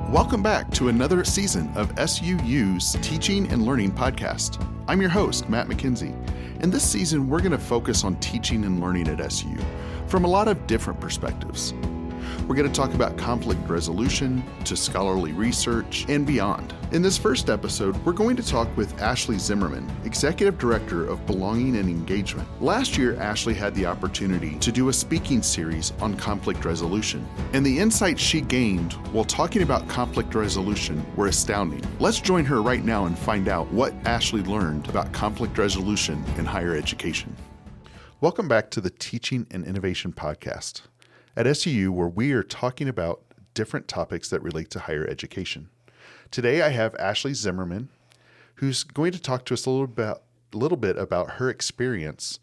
Welcome back to another season of SUU's Teaching and Learning Podcast. I'm your host, Matt McKenzie, and this season we're going to focus on teaching and learning at SU from a lot of different perspectives. We're going to talk about conflict resolution to scholarly research and beyond. In this first episode, we're going to talk with Ashleigh Zimmerman, Executive Director of Belonging and Engagement. Last year, Ashleigh had the opportunity to do a speaking series on conflict resolution, and the insights she gained while talking about conflict resolution were astounding. Let's join her right now and find out what Ashleigh learned about conflict resolution in higher education. Welcome back to the Teaching and Innovation Podcast at SUU, where we are talking about different topics that relate to higher education. Today I have Ashleigh Zimmerman, who's going to talk to us a little bit about her experience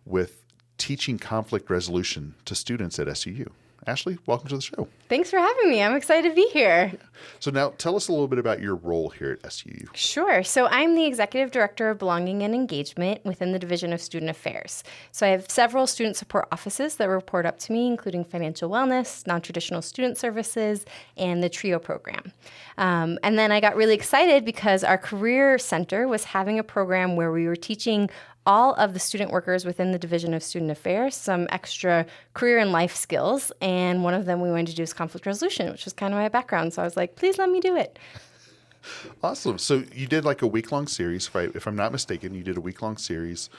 with teaching conflict resolution to students at SUU. Ashleigh, welcome to the show. Thanks for having me. I'm excited to be here. So now tell us a little bit about your role here at SUU. Sure. So I'm the Executive Director of Belonging and Engagement within the Division of Student Affairs. So I have several student support offices that report up to me, including financial wellness, non-traditional student services, and the TRIO program. And then I got really excited because our Career Center was having a program where we were teaching all of the student workers within the Division of Student Affairs some extra career and life skills, and one of them we wanted to do is conflict resolution, which was kind of my background. So I was like, please let me do it. Awesome. So you did like a week-long series, if I'm not mistaken, you did a week-long series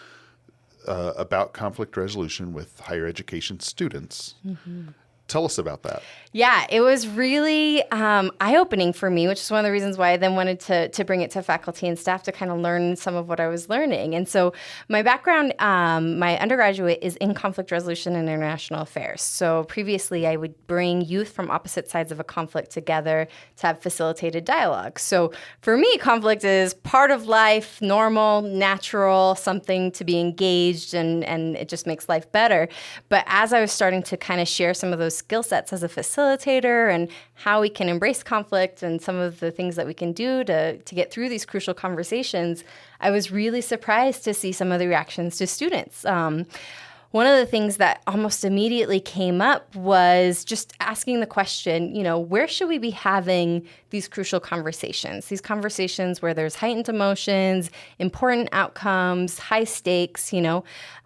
about conflict resolution with higher education students. Mm-hmm. Tell us about that. Yeah, it was really eye-opening for me, which is one of the reasons why I then wanted to bring it to faculty and staff to kind of learn some of what I was learning. And so my background, my undergraduate is in conflict resolution and international affairs. So previously I would bring youth from opposite sides of a conflict together to have facilitated dialogue. So for me, conflict is part of life, normal, natural, something to be engaged, and it just makes life better. But as I was starting to kind of share some of those skill sets as a facilitator and how we can embrace conflict and some of the things that we can do to get through these crucial conversations, I was really surprised to see some of the reactions to students. One of the things that almost immediately came up was just asking the question, where should we be having these crucial conversations? These conversations where there's heightened emotions, important outcomes, high stakes,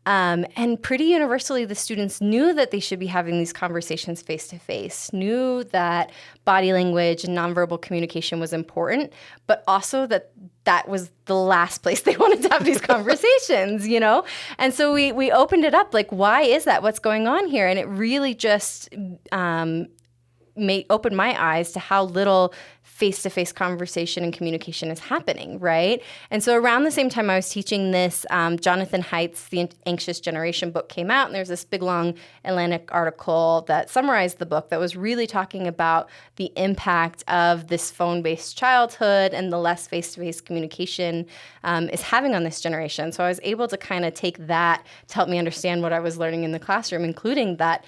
and pretty universally, the students knew that they should be having these conversations face-to-face, knew that body language and nonverbal communication was important, but also that was the last place they wanted to have these conversations, And so we opened it up, like, why is that? What's going on here? And it really just opened my eyes to how little face-to-face conversation and communication is happening, right? And so around the same time I was teaching this, Jonathan Haidt's The Anxious Generation book came out, and there's this big, long Atlantic article that summarized the book that was really talking about the impact of this phone-based childhood and the less face-to-face communication is having on this generation. So I was able to kind of take that to help me understand what I was learning in the classroom, including that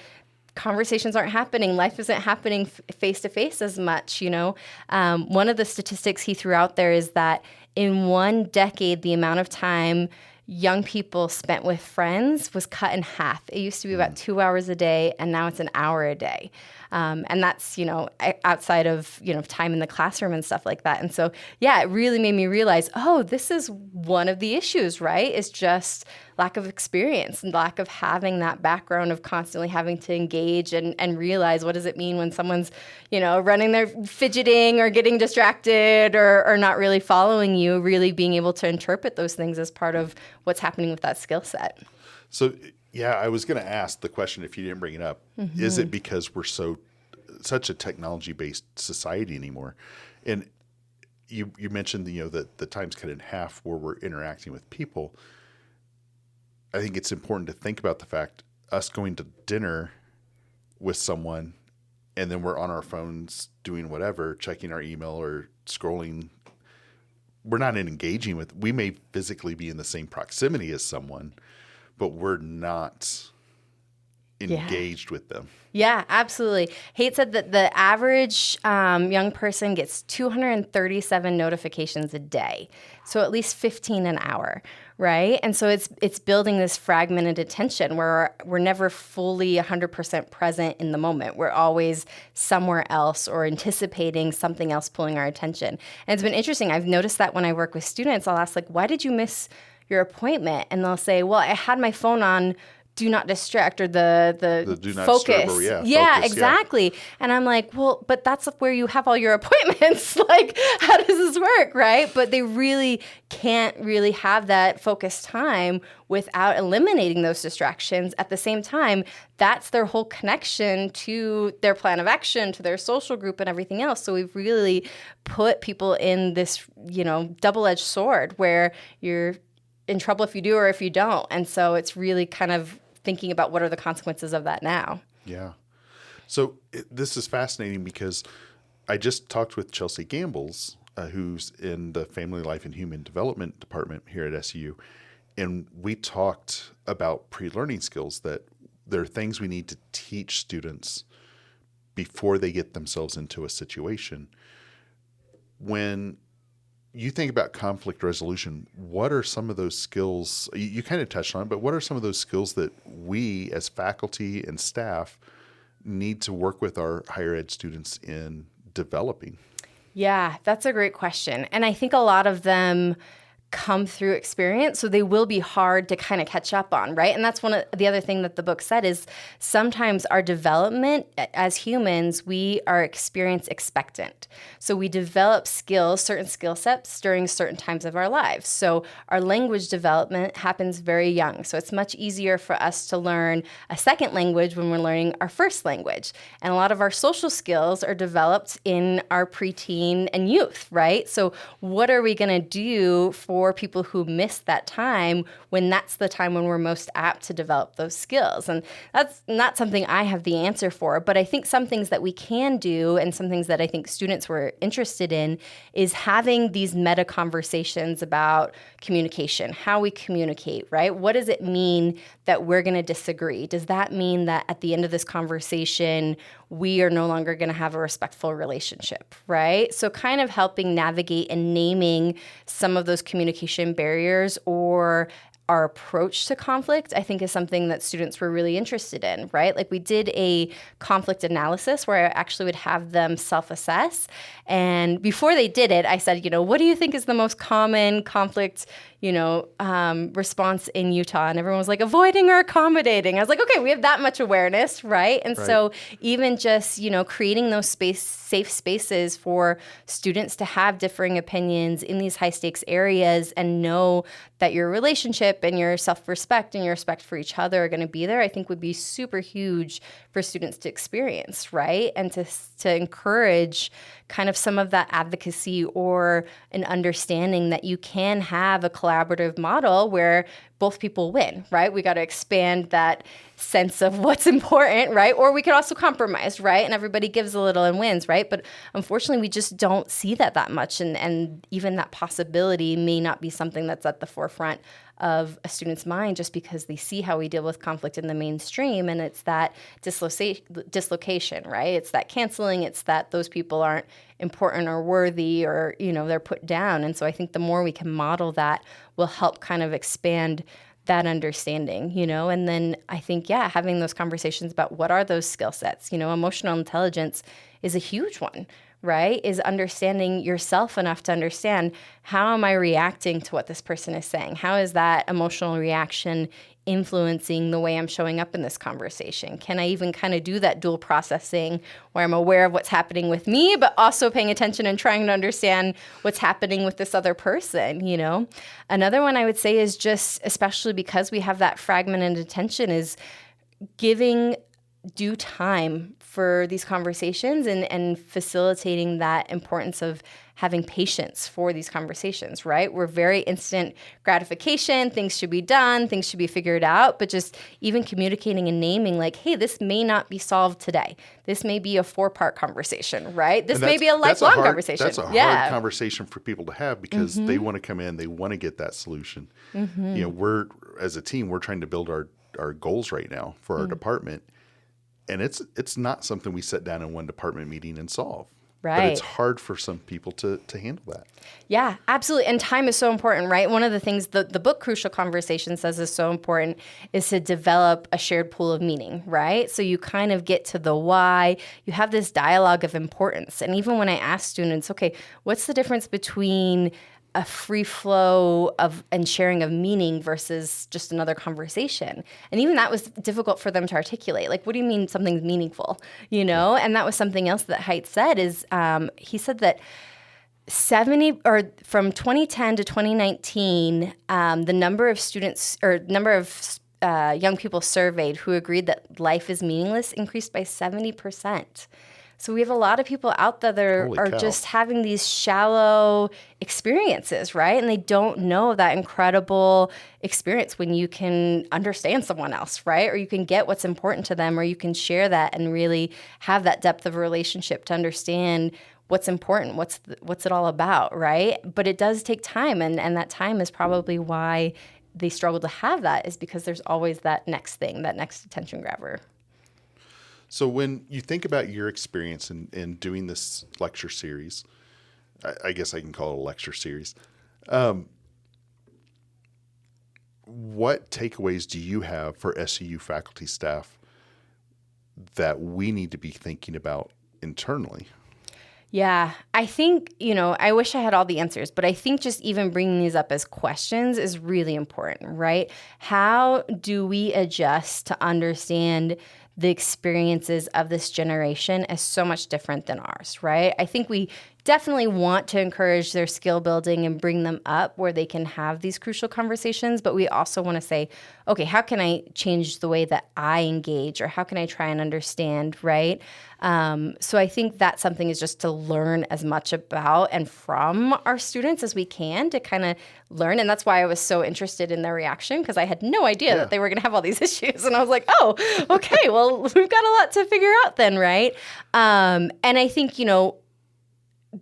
conversations aren't happening. Life isn't happening face-to-face as much, One of the statistics he threw out there is that in one decade, the amount of time young people spent with friends was cut in half. It used to be about 2 hours a day, and now it's an hour a day. And that's, outside of, time in the classroom and stuff like that. And so, yeah, it really made me realize, this is one of the issues, right? Is just lack of experience and lack of having that background of constantly having to engage and realize what does it mean when someone's, running there fidgeting or getting distracted or not really following you, really being able to interpret those things as part of what's happening with that skill set. So, yeah, I was going to ask the question if you didn't bring it up. Mm-hmm. Is it because we're such a technology-based society anymore? And you mentioned, that the time's cut in half where we're interacting with people. I think it's important to think about the fact us going to dinner with someone and then we're on our phones doing whatever, checking our email or scrolling. We're not engaging with. We may physically be in the same proximity as someone, but we're not engaged with them. Yeah, absolutely. Haidt said that the average young person gets 237 notifications a day, so at least 15 an hour, right? And so it's building this fragmented attention where we're never fully 100% present in the moment. We're always somewhere else or anticipating something else pulling our attention. And it's been interesting. I've noticed that when I work with students, I'll ask, like, why did you miss your appointment? And they'll say, well, I had my phone on do not distract, or the do not focus. disturb, or Yeah, focus, exactly. Yeah. And I'm like, well, but that's where you have all your appointments. Like, how does this work, right? But they really can't really have that focused time without eliminating those distractions. At the same time, that's their whole connection to their plan of action, to their social group and everything else. So we've really put people in this, double-edged sword where you're in trouble if you do or if you don't. And so it's really kind of thinking about what are the consequences of that now. Yeah. So this is fascinating because I just talked with Chelsea Gambles, who's in the Family Life and Human Development Department here at SU. And we talked about pre-learning skills, that there are things we need to teach students before they get themselves into a situation. When you think about conflict resolution, what are some of those skills, you kind of touched on it, but what are some of those skills that we as faculty and staff need to work with our higher ed students in developing? Yeah, that's a great question. And I think a lot of them come through experience, so they will be hard to kind of catch up on, right? And that's one of the other thing that the book said is sometimes our development as humans, we are experience expectant. So we develop skills, certain skill sets during certain times of our lives. So our language development happens very young. So it's much easier for us to learn a second language when we're learning our first language. And a lot of our social skills are developed in our preteen and youth, right? So what are we going to do for people who miss that time when that's the time when we're most apt to develop those skills? And that's not something I have the answer for, but I think some things that we can do and some things that I think students were interested in is having these meta conversations about communication, how we communicate, right? What does it mean that we're going to disagree? Does that mean that at the end of this conversation, we are no longer going to have a respectful relationship, right? So kind of helping navigate and naming some of those communication barriers or our approach to conflict, I think, is something that students were really interested in, right? Like we did a conflict analysis where I actually would have them self-assess. And before they did it, I said, what do you think is the most common conflict, response in Utah? And everyone was like, avoiding or accommodating. I was like, okay, we have that much awareness, right? And so even just, creating those safe spaces for students to have differing opinions in these high stakes areas and know that your relationship and your self-respect and your respect for each other are going to be there, I think would be super huge for students to experience, right? And to encourage kind of some of that advocacy or an understanding that you can have a collaborative model where both people win, right? We got to expand that sense of what's important, right? Or we could also compromise, right? And everybody gives a little and wins, right? But unfortunately, we just don't see that much. And even that possibility may not be something that's at the forefront of a student's mind just because they see how we deal with conflict in the mainstream. And it's that dislocation, right? It's that canceling. It's that those people aren't important or worthy or, they're put down. And so I think the more we can model that will help kind of expand that understanding, and then I think, having those conversations about what are those skill sets, emotional intelligence is a huge one, right? Is understanding yourself enough to understand how am I reacting to what this person is saying? How is that emotional reaction influencing the way I'm showing up in this conversation? Can I even kind of do that dual processing where I'm aware of what's happening with me, but also paying attention and trying to understand what's happening with this other person, Another one I would say is just, especially because we have that fragmented attention, is giving due time for these conversations and facilitating that importance of having patience for these conversations, right? We're very instant gratification. Things should be done. Things should be figured out. But just even communicating and naming like, hey, this may not be solved today. This may be a 4-part conversation, right? This may be a lifelong conversation. That's a hard conversation for people to have because they want to come in. They want to get that solution. We're, as a team, we're trying to build our goals right now for our department. And it's not something we sit down in one department meeting and solve. Right. But it's hard for some people to handle that. Yeah, absolutely. And time is so important, right? One of the things the book Crucial Conversation says is so important is to develop a shared pool of meaning, right? So you kind of get to the why. You have this dialogue of importance. And even when I ask students, okay, what's the difference between a free flow of and sharing of meaning versus just another conversation? And even that was difficult for them to articulate. Like, what do you mean something's meaningful? And that was something else that Haidt said is he said that from 2010 to 2019, the number of students or number of young people surveyed who agreed that life is meaningless increased by 70%. So we have a lot of people out there that are just having these shallow experiences, right? And they don't know that incredible experience when you can understand someone else, right? Or you can get what's important to them, or you can share that and really have that depth of a relationship to understand what's important, what's it all about, right? But it does take time, and that time is probably why they struggle to have that, is because there's always that next thing, that next attention grabber. So when you think about your experience in doing this lecture series, I guess I can call it a lecture series, what takeaways do you have for SUU faculty staff that we need to be thinking about internally? Yeah, I think, I wish I had all the answers, but I think just even bringing these up as questions is really important, right? How do we adjust to understand the experiences of this generation as so much different than ours, right? I think we definitely want to encourage their skill building and bring them up where they can have these crucial conversations, but we also want to say, okay, how can I change the way that I engage, or how can I try and understand, right? So I think that's something is just to learn as much about and from our students as we can to kind of learn. And that's why I was so interested in their reaction, because I had no idea that they were going to have all these issues. And I was like, oh, okay, well, we've got a lot to figure out then, right? And I think,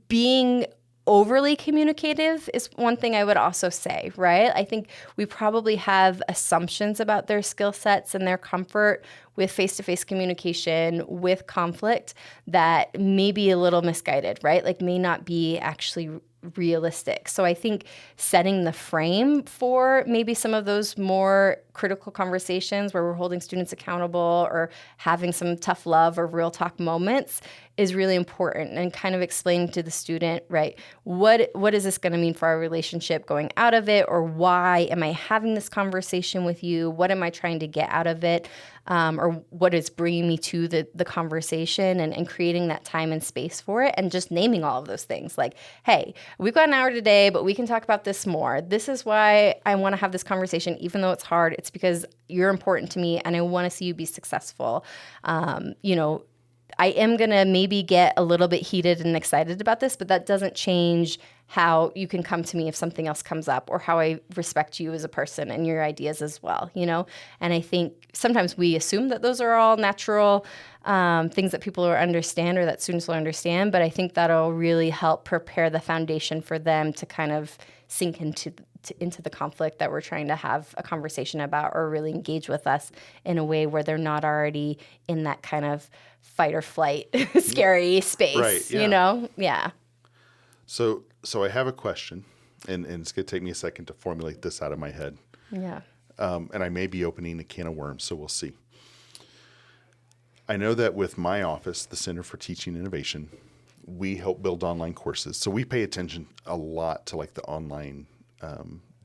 being overly communicative is one thing I would also say, right? I think we probably have assumptions about their skill sets and their comfort with face-to-face communication, with conflict, that may be a little misguided, right? Like may not be actually realistic. So I think setting the frame for maybe some of those more critical conversations where we're holding students accountable or having some tough love or real talk moments is really important, and kind of explaining to the student, right, what is this going to mean for our relationship going out of it, or why am I having this conversation with you? What am I trying to get out of it? Or what is bringing me to the conversation, and creating that time and space for it, and just naming all of those things. Like, hey, we've got an hour today, but we can talk about this more. This is why I want to have this conversation, even though it's hard. It's because you're important to me, and I want to see you be successful. I am going to maybe get a little bit heated and excited about this, but that doesn't change how you can come to me if something else comes up, or how I respect you as a person and your ideas as well, And I think sometimes we assume that those are all natural things that people will understand, or that students will understand, but I think that'll really help prepare the foundation for them to kind of sink into the conflict that we're trying to have a conversation about, or really engage with us in a way where they're not already in that kind of fight or flight scary space, right, yeah. Yeah. So I have a question, and it's going to take me a second to formulate this out of my head. Yeah. And I may be opening a can of worms, so we'll see. I know that with my office, the Center for Teaching Innovation, we help build online courses. So we pay attention a lot to like the online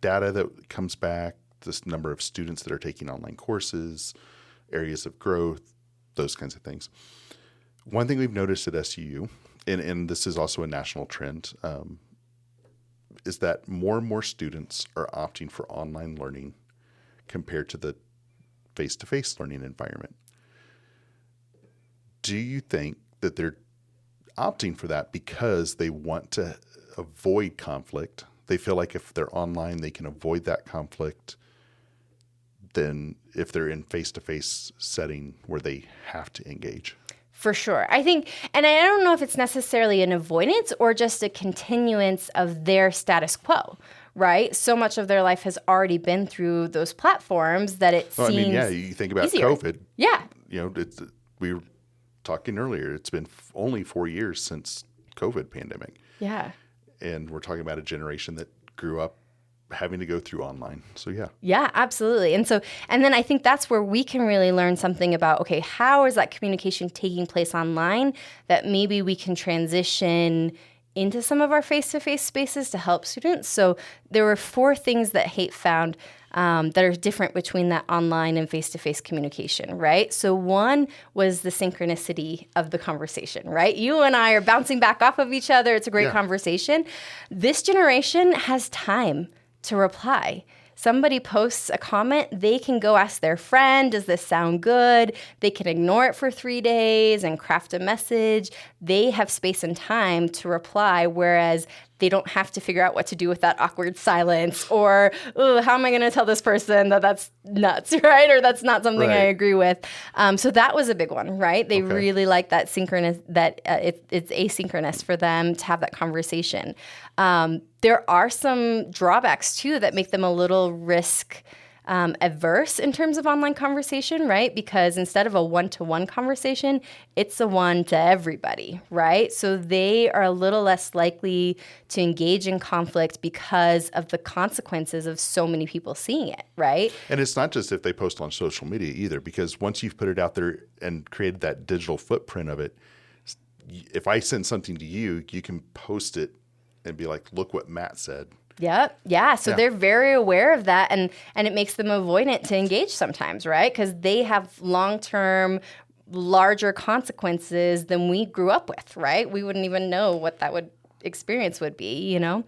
data that comes back, this number of students that are taking online courses, areas of growth, those kinds of things. One thing we've noticed at SUU, and this is also a national trend, is that more and more students are opting for online learning compared to the face-to-face learning environment. Do you think that they're opting for that because they want to avoid conflict? They feel like if they're online, they can avoid that conflict than if they're in face-to-face setting where they have to engage? For sure. I think, and I don't know if it's necessarily an avoidance or just a continuance of their status quo, right? So much of their life has already been through those platforms that it seems you think about easier. COVID. Yeah. We were talking earlier, it's been only 4 years since COVID pandemic. Yeah. And we're talking about a generation that grew up having to go through online. So yeah. Yeah, absolutely. And then I think that's where we can really learn something about, okay, how is that communication taking place online that maybe we can transition into some of our face-to-face spaces to help students. So there were 4 things that Haight found that are different between that online and face-to-face communication, right? So one was the synchronicity of the conversation, right? You and I are bouncing back off of each other. It's a great conversation. This generation has time to reply. Somebody posts a comment, they can go ask their friend, does this sound good? They can ignore it for 3 days and craft a message. They have space and time to reply, whereas they don't have to figure out what to do with that awkward silence or, oh, how am I going to tell this person that that's nuts, right? Or that's not something I agree with. So that was a big one, right? They really like that synchronous, that it's asynchronous for them to have that conversation. There are some drawbacks too that make them a little risk averse in terms of online conversation, right? Because instead of a one-to-one conversation, it's a one to everybody, right? So they are a little less likely to engage in conflict because of the consequences of so many people seeing it, right? And it's not just if they post on social media either, because once you've put it out there and created that digital footprint of it, if I send something to you, you can post it and be like, look what Matt said. Yep. Yeah. So they're very aware of that, and it makes them avoidant to engage sometimes, right? Because they have long-term, larger consequences than we grew up with, right? We wouldn't even know what that experience would be, you know?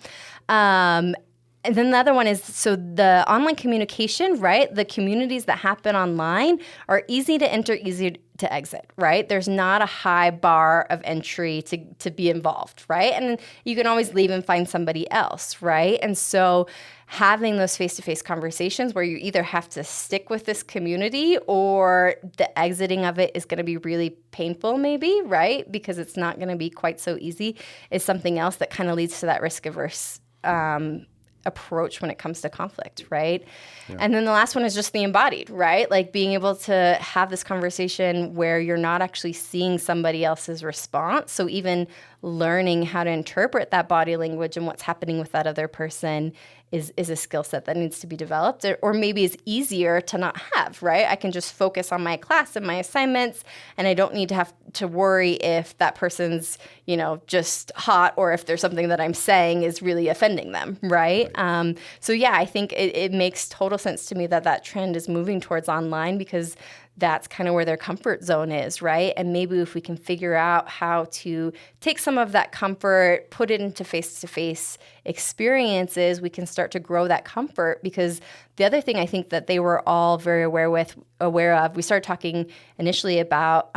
And then the other one is, so the online communication, right? The communities that happen online are easy to enter, easy to exit, right? There's not a high bar of entry to be involved, right? And you can always leave and find somebody else, right? And so having those face-to-face conversations where you either have to stick with this community or the exiting of it is going to be really painful maybe, right? Because it's not going to be quite so easy is something else that kind of leads to that risk-averse approach when it comes to conflict, right? Yeah. And then the last one is just the embodied, right? Like being able to have this conversation where you're not actually seeing somebody else's response. So even learning how to interpret that body language and what's happening with that other person is a skill set that needs to be developed, or maybe is easier to not have, right? I can just focus on my class and my assignments, and I don't need to have to worry if that person's, just hot, or if there's something that I'm saying is really offending them, right? So yeah, I think it makes total sense to me that trend is moving towards online, because that's kind of where their comfort zone is, right? And maybe if we can figure out how to take some of that comfort, put it into face-to-face experiences, we can start to grow that comfort. Because the other thing I think that they were all very aware of, we started talking initially about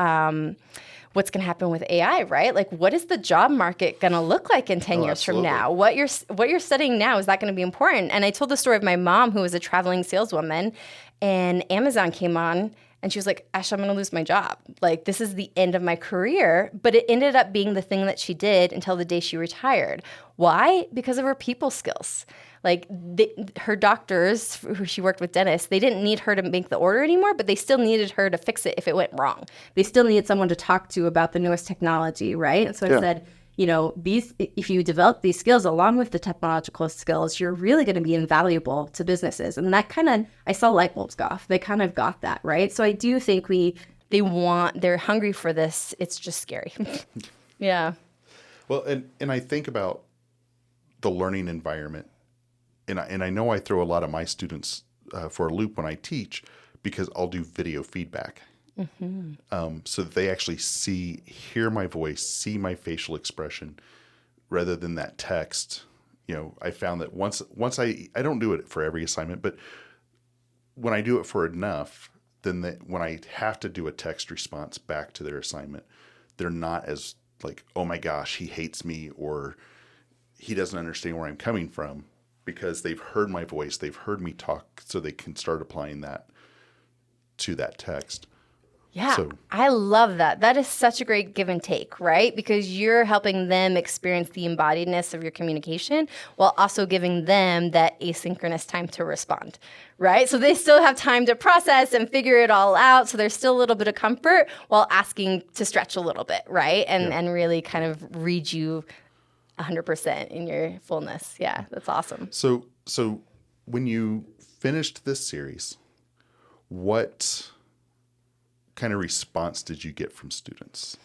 what's going to happen with AI, right? Like, what is the job market going to look like in 10 years absolutely. from now? What you're studying now, is that going to be important? And I told the story of my mom, who was a traveling saleswoman, and Amazon came on, and she was like, Ash, I'm going to lose my job. Like, this is the end of my career. But it ended up being the thing that she did until the day she retired. Why? Because of her people skills. Like, her doctors, who she worked with, dentists, they didn't need her to make the order anymore, but they still needed her to fix it if it went wrong. They still needed someone to talk to about the newest technology, right? And so I said, if you develop these skills along with the technological skills, you're really going to be invaluable to businesses. And that I saw light bulbs go off. They kind of got that, right? So I do think they're hungry for this. It's just scary. Yeah. Well, and I think about the learning environment, and I know I throw a lot of my students for a loop when I teach, because I'll do video feedback. Mm-hmm. So that they actually hear my voice, see my facial expression, rather than that text. I found that once I don't do it for every assignment, but when I do it for enough, then when I have to do a text response back to their assignment, they're not as like, oh my gosh, he hates me, or he doesn't understand where I'm coming from, because they've heard my voice, they've heard me talk, so they can start applying that to that text. Yeah, So, I love that. That is such a great give and take, right? Because you're helping them experience the embodiedness of your communication while also giving them that asynchronous time to respond, right? So they still have time to process and figure it all out. So there's still a little bit of comfort while asking to stretch a little bit, right? And really kind of read you 100% in your fullness. Yeah, that's awesome. so when you finished this series, what kind of response did you get from students?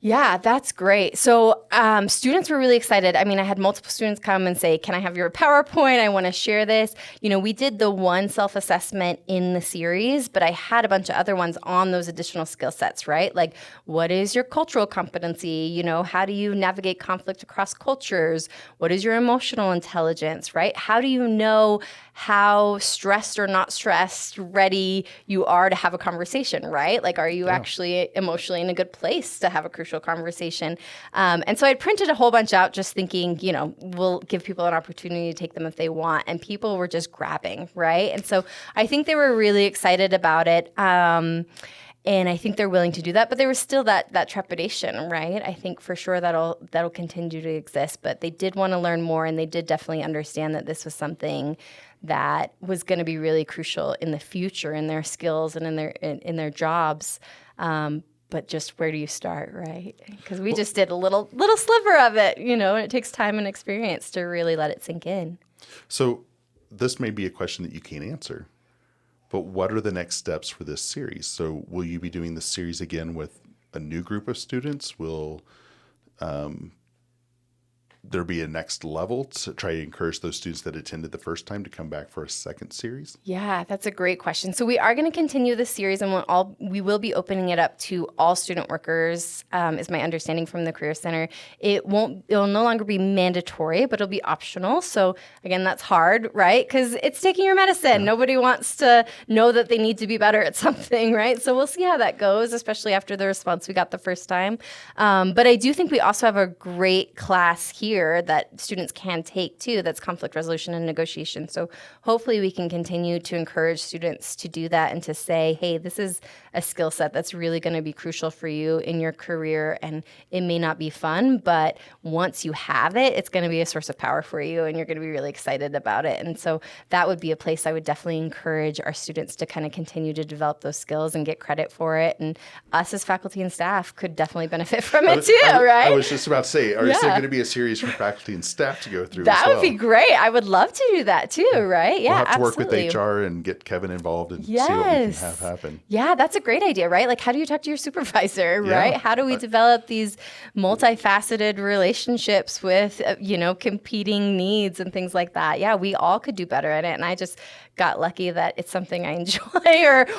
Yeah, that's great. So students were really excited. I mean, I had multiple students come and say, can I have your PowerPoint? I want to share this. You know, we did the one self-assessment in the series, but I had a bunch of other ones on those additional skill sets, right? Like, what is your cultural competency? You know, how do you navigate conflict across cultures? What is your emotional intelligence, right? How do you know how stressed or not stressed ready you are to have a conversation, right? Like, are you actually emotionally in a good place to have a crucial conversation? And so I printed a whole bunch out just thinking, you know, we'll give people an opportunity to take them if they want. And people were just grabbing, right? And so I think they were really excited about it. And I think they're willing to do that, but there was still that trepidation, right? I think for sure that'll continue to exist, but they did want to learn more, and they did definitely understand that this was something that was going to be really crucial in the future in their skills and in their jobs. But just where do you start, right? Because we just did a little sliver of it, you know, and it takes time and experience to really let it sink in. So this may be a question that you can't answer, but what are the next steps for this series? So will you be doing this series again with a new group of students? Will there be a next level to try to encourage those students that attended the first time to come back for a second series? Yeah, that's a great question. So we are going to continue this series, and we will be opening it up to all student workers, is my understanding from the Career Center. It'll no longer be mandatory, but it'll be optional. So again, that's hard, right? Because it's taking your medicine. Yeah. Nobody wants to know that they need to be better at something, right? So we'll see how that goes, especially after the response we got the first time. But I do think we also have a great class here that students can take too, that's conflict resolution and negotiation. So hopefully we can continue to encourage students to do that and to say, hey, this is a skill set that's really going to be crucial for you in your career, and it may not be fun, but once you have it, it's going to be a source of power for you, and you're going to be really excited about it. And so that would be a place I would definitely encourage our students to kind of continue to develop those skills and get credit for it. And us as faculty and staff could definitely benefit from it too, right? I was just about to say, is there going to be a series for faculty and staff to go through that as well? Would be great. I would love to do that too, right? Yeah, we'll have to absolutely. work with HR and get Kevin involved and see what we can have happen. Yeah, that's a great idea, right? Like, how do you talk to your supervisor, right? How do we develop these multifaceted relationships with, competing needs and things like that? Yeah, we all could do better at it. And I just got lucky that it's something I enjoy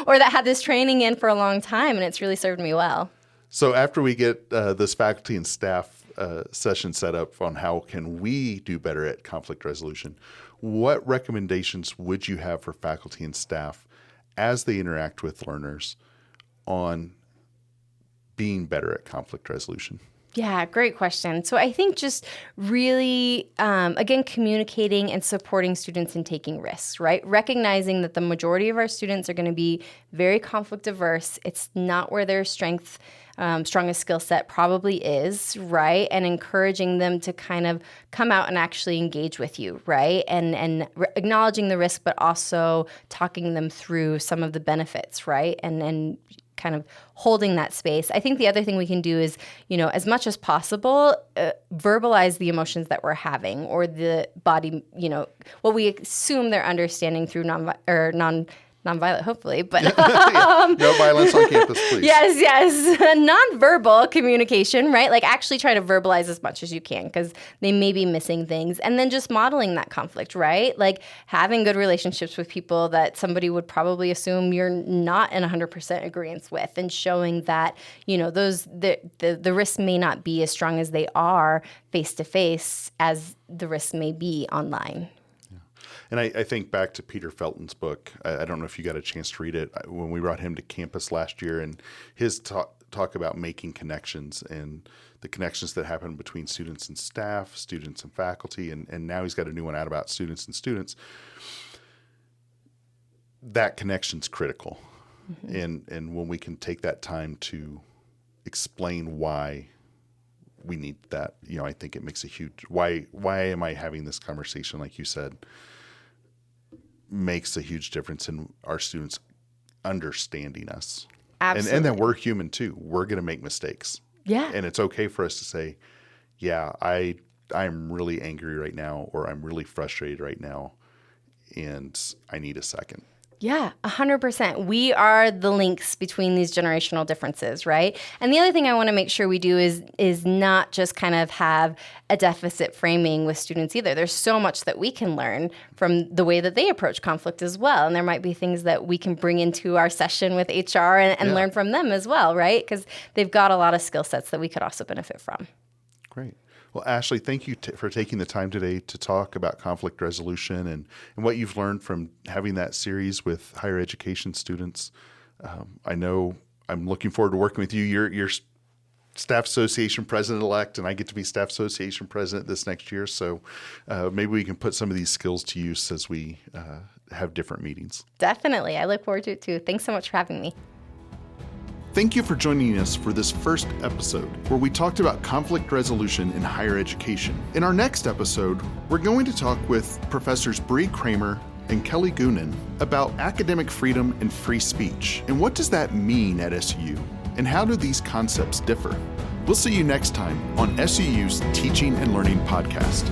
or that had this training in for a long time, and it's really served me well. So after we get this faculty and staff session set up on how can we do better at conflict resolution, what recommendations would you have for faculty and staff as they interact with learners on being better at conflict resolution? Yeah, great question. So I think just really, again, communicating and supporting students in taking risks, right? Recognizing that the majority of our students are going to be very conflict averse. It's not where their strongest skill set probably is, right? And encouraging them to kind of come out and actually engage with you, right? And acknowledging the risk, but also talking them through some of the benefits, right? And kind of holding that space. I think the other thing we can do is, as much as possible, verbalize the emotions that we're having, or the body, what we assume they're understanding through nonviolent, hopefully, but no violence on campus, please. Yes, nonverbal communication, right? Like, actually try to verbalize as much as you can, because they may be missing things, and then just modeling that conflict, right? Like having good relationships with people that somebody would probably assume you're not in 100% agreement with, and showing that the risks may not be as strong as they are face to face as the risks may be online. And I think back to Peter Felton's book. I don't know if you got a chance to read it when we brought him to campus last year, and his talk about making connections and the connections that happen between students and staff, students and faculty, and now he's got a new one out about students and students. That connection's critical. And when we can take that time to explain why we need that, I think it makes a huge, why am I having this conversation, like you said, makes a huge difference in our students understanding us. Absolutely. And that we're human too. We're going to make mistakes. Yeah. And it's okay for us to say, yeah, I'm really angry right now, or I'm really frustrated right now, and I need a second. Yeah, 100%. We are the links between these generational differences, right? And the other thing I want to make sure we do is not just kind of have a deficit framing with students either. There's so much that we can learn from the way that they approach conflict as well. And there might be things that we can bring into our session with HR and learn from them as well, right? Because they've got a lot of skill sets that we could also benefit from. Great. Well, Ashleigh, thank you for taking the time today to talk about conflict resolution and what you've learned from having that series with higher education students. I know I'm looking forward to working with you. You're Staff Association President-elect, and I get to be Staff Association President this next year. So maybe we can put some of these skills to use as we have different meetings. Definitely. I look forward to it too. Thanks so much for having me. Thank you for joining us for this first episode where we talked about conflict resolution in higher education. In our next episode, we're going to talk with Professors Bree Kramer and Kelly Goonan about academic freedom and free speech. And what does that mean at SUU? And how do these concepts differ? We'll see you next time on SUU's Teaching and Learning Podcast.